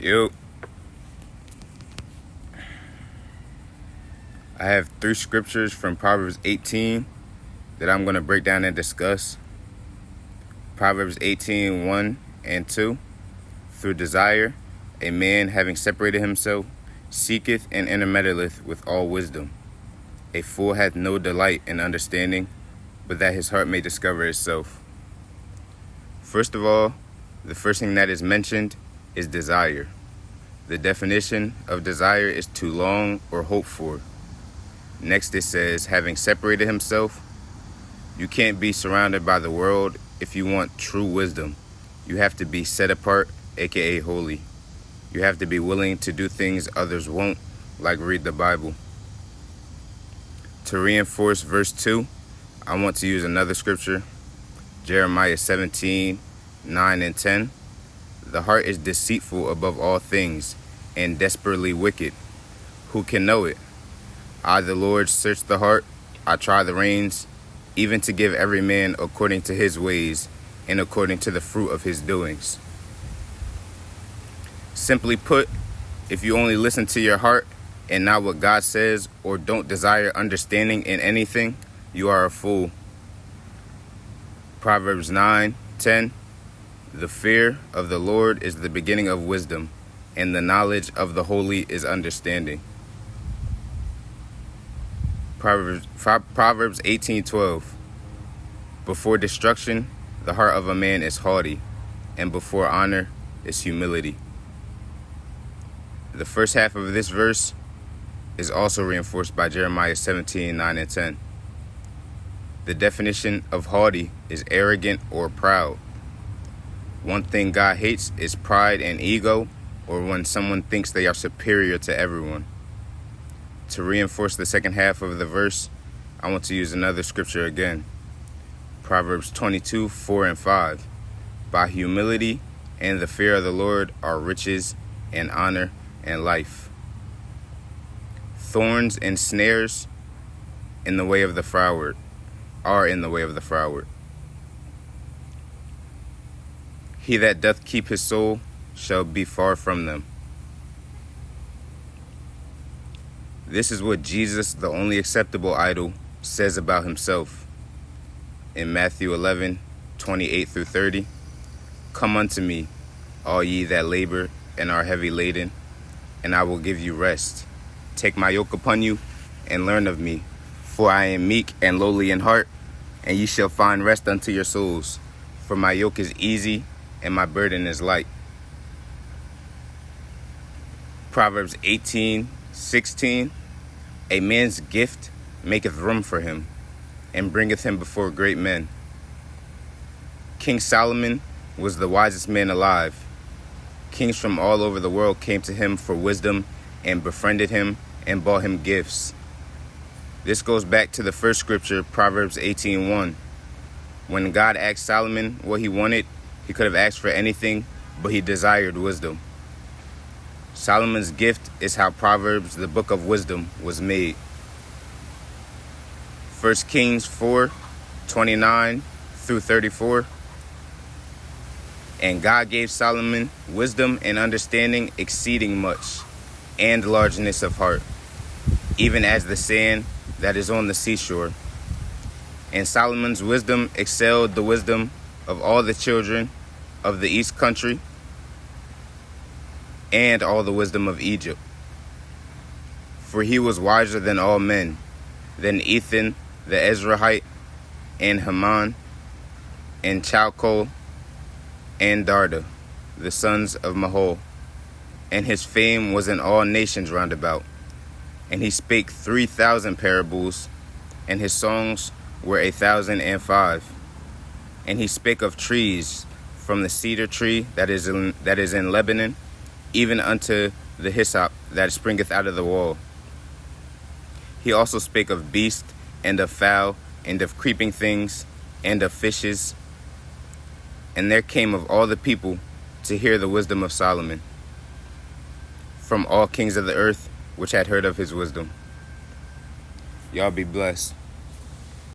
Yo, I have three scriptures from Proverbs 18 that I'm going to break down and discuss. Proverbs 18, 1 and 2. Through desire, a man having separated himself, seeketh and intermeddleth with all wisdom. A fool hath no delight in understanding, but that his heart may discover itself. First of all, the first thing that is mentioned is desire. The definition of desire is to long or hope for. Next it says, having separated himself. You can't be surrounded by the world if you want true wisdom. You have to be set apart, aka holy. You have to be willing to do things others won't, like read the Bible. To reinforce verse 2, I want to use another scripture, Jeremiah 17, 9 and 10. The heart is deceitful above all things and desperately wicked. Who can know it? I, the Lord, search the heart. I try the reins, even to give every man according to his ways and according to the fruit of his doings. Simply put, if you only listen to your heart and not what God says, or don't desire understanding in anything, you are a fool. Proverbs 9:10. The fear of the Lord is the beginning of wisdom, and the knowledge of the holy is understanding. Proverbs 18:12. Before destruction, the heart of a man is haughty, and before honor is humility. The first half of this verse is also reinforced by Jeremiah 17, 9 and 10. The definition of haughty is arrogant or proud. One thing God hates is pride and ego, or when someone thinks they are superior to everyone. To reinforce the second half of the verse, I want to use another scripture again. Proverbs 22, 4 and 5. By humility and the fear of the Lord are riches and honor and life. Thorns and snares in the way of the froward are in the way of the froward. He that doth keep his soul shall be far from them. This is what Jesus, the only acceptable idol, says about himself. In Matthew 11, 28 through 30, Come unto me, all ye that labor and are heavy laden, and I will give you rest. Take my yoke upon you, and learn of me, for I am meek and lowly in heart, and ye shall find rest unto your souls. For my yoke is easy, and my burden is light. Proverbs 18:16. A man's gift maketh room for him, and bringeth him before great men. King Solomon was the wisest man alive. Kings from all over the world came to him for wisdom and befriended him and brought him gifts. This goes back to the first scripture, Proverbs 18:1. When God asked Solomon what he wanted, he could have asked for anything, but he desired wisdom. Solomon's gift is how Proverbs, the book of wisdom, was made. 1 Kings 4:29 through 34. And God gave Solomon wisdom and understanding exceeding much, and largeness of heart, even as the sand that is on the seashore. And Solomon's wisdom excelled the wisdom of all the children of the east country, and all the wisdom of Egypt. For he was wiser than all men, than Ethan the Ezrahite, and Haman, and Chalcol, and Darda, the sons of Mahol. And his fame was in all nations round about. And he spake 3,000 parables, and his songs were 1,005. And he spake of trees, from the cedar tree that is in Lebanon, even unto the hyssop that springeth out of the wall. He also spake of beast, and of fowl, and of creeping things, and of fishes. And there came of all the people to hear the wisdom of Solomon, from all kings of the earth which had heard of his wisdom. Y'all be blessed.